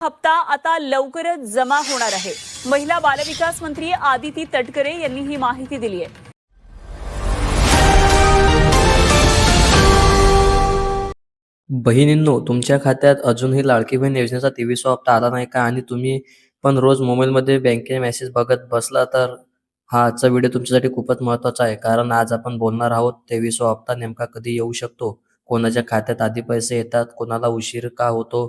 हप्ता आता लवकरच जमा होणार आहे। महिला बालविकास मंत्री आदिती तटकरे यांनी ही माहिती दिली आहे। बहिणींनो, तुमच्या खात्यात अजूनही लाडकी बहीण योजनेचा 23वा हप्ता आला नाही का? आणि तुम्ही पण रोज मोबाईलमध्ये बँके मेसेज बघत बसला तर हा आजचा व्हिडिओ तुमच्यासाठी खूपच महत्त्वाचा आहे. कारण आज आपण बोलणार आहोत 23वा हप्ता नेमका कधी येऊ शकतो, कोणाच्या खात्यात आधी पैसे येतात, कोणाला उशीर का होतो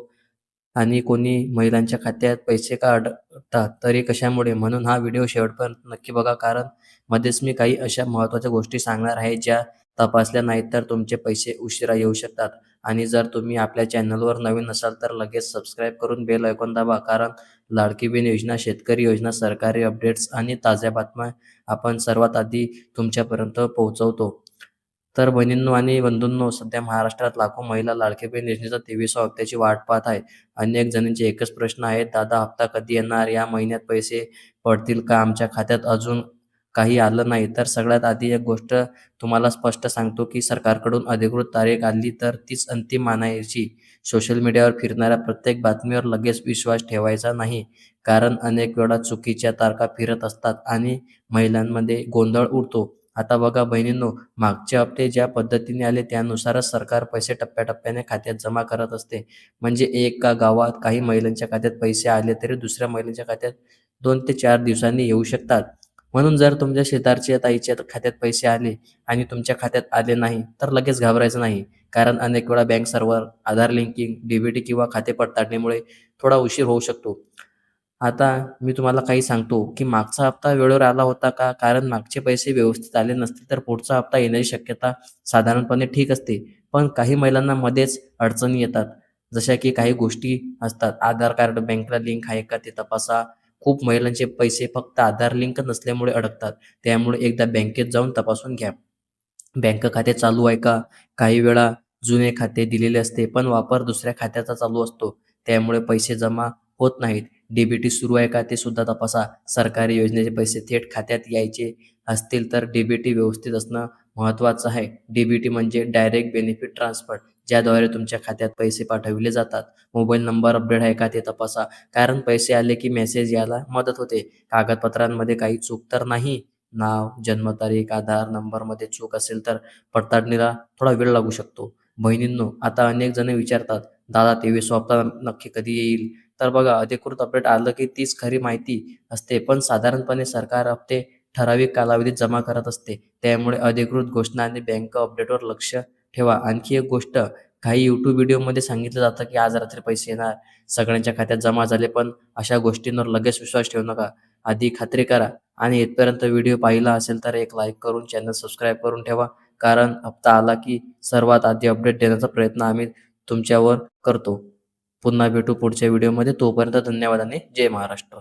आणि कोणी महिलांच्या खात्यात पैसे का अडकतात, तरी कशामुळे. म्हणून हा व्हिडिओ शेवटपर्यंत नक्की बघा, कारण मध्येच मी काही अशा महत्त्वाच्या गोष्टी सांगणार आहे ज्या तपासल्या नाहीत तर तुमचे पैसे उशिरा येऊ शकतात. आणि जर तुम्ही आपल्या चॅनलवर नवीन असाल तर लगेच सबस्क्राईब करून बेल आयकॉन दाबा, कारण लाडकी बहीण योजना, शेतकरी योजना, सरकारी अपडेट्स आणि ताज्या बातम्या आपण सर्वात आधी तुमच्यापर्यंत पोहोचवतो. तर बहिणींनो आणि बंधूंनो, सध्या महाराष्ट्रात लाखो महिला लाडकी बहीण योजनेचा 23व्या हप्त्याची वाट पाहत आहेत. अनेक जणांचे एकच प्रश्न आहे, दादा हप्ता कधी येणार? या महिन्यात पैसे पडतील का? आमच्या खात्यात अजून काही आलं नाही. तर सगळ्यात आधी एक गोष्ट तुम्हाला स्पष्ट सांगतो की सरकारकडून अधिकृत तारीख आली तर तीच अंतिम मानायची. सोशल मीडियावर फिरणाऱ्या प्रत्येक बातमीवर लगेच विश्वास ठेवायचा नाही, कारण अनेक वेळा चुकीच्या तारखा फिरत असतात आणि महिलांमध्ये गोंधळ उडतो. आता बघा बहिणींनो, मागचे हप्ते ज्या पद्धतीने आले त्यानुसारच सरकार पैसे टप्प्याटप्प्याने खात्यात जमा करत असते. म्हणजे एका गावात काही महिलांच्या खात्यात पैसे आले तरी दुसऱ्या महिलांच्या खात्यात 2 ते 4 दिवसांनी येऊ शकतात. म्हणून जर तुमच्या शेजारच्या ताईच्या खात्यात पैसे आले आणि तुमच्या खात्यात आले नाही तर लगेच घाबरायचं नाही, कारण अनेक वेळा बँक सर्व्हर, आधार लिंकिंग, डीबीटी किंवा खाते पडताळणीमुळे थोडा उशीर होऊ शकतो. आता मी तुम्हाला काही सांगतो की मागचा हप्ता वेळेवर आला होता का? कारण मागचे पैसे व्यवस्थित आले नसतील तर पुढचा हप्ता येण्याची शक्यता साधारणपणे ठीक असते. पण काही महिलांना मध्येच अडचणी येतात, जशा की काही गोष्टी असतात. आधार कार्ड बँकला लिंक आहे का ते तपासा. खूप महिलांचे पैसे फक्त आधार लिंक नसल्यामुळे अडकतात. त्यामुळे एकदा बँकेत जाऊन तपासून घ्या. बँक खाते चालू आहे का? काही वेळा जुने खाते दिलेले असते पण वापर दुसऱ्या खात्याचा चालू असतो, त्यामुळे पैसे जमा होत नाहीत. डीबीटी सुरू आहे का ते सुद्धा तपासा. सरकारी योजनेचे पैसे थेट खात्यात यायचे असतील तर डीबीटी व्यवस्थित असणं महत्त्वाचं आहे. डीबीटी म्हणजे डायरेक्ट बेनिफिट ट्रान्सफर, ज्याद्वारे तुमच्या खात्यात पैसे पाठविले जातात. मोबाईल नंबर अपडेट आहे का ते तपासा, कारण पैसे आले की मेसेज यायला मदत होते. कागदपत्रांमध्ये काही चूक तर नाही? नाव, जन्मतारीख, आधार नंबरमध्ये चूक असेल तर पडताळणीला थोडा वेळ लागू शकतो. बहिणींनो, आता अनेक जण विचारतात, दादा 23वा हप्ता नक्की कधी येईल? तर बघा, अधिकृत अपडेट आलं की तीच खरी माहिती असते, पण साधारणपणे सरकार हप्ते ठराविक कालावधीत जमा करत असते. त्यामुळे अधिकृत घोषणा आणि बँक अपडेटवर लक्ष ठेवा. आणखी एक गोष्ट, काही यूट्यूब व्हिडिओमध्ये सांगितलं जातं की आज रात्री पैसे येणार, सगळ्यांच्या खात्यात जमा झाले, पण अशा गोष्टींवर लगेच विश्वास ठेवू नका. आधी खात्री करा. आणि इथपर्यंत व्हिडिओ पाहिला असेल तर एक लाईक करून चॅनल सबस्क्राईब करून ठेवा, कारण हप्ता आला की सर्वात आधी अपडेट देण्याचा प्रयत्न आम्ही तुमच्यावर करतो. पुन्हा भेटू पुढच्या व्हिडिओमध्ये. तोपर्यंत धन्यवाद आणि जय महाराष्ट्र.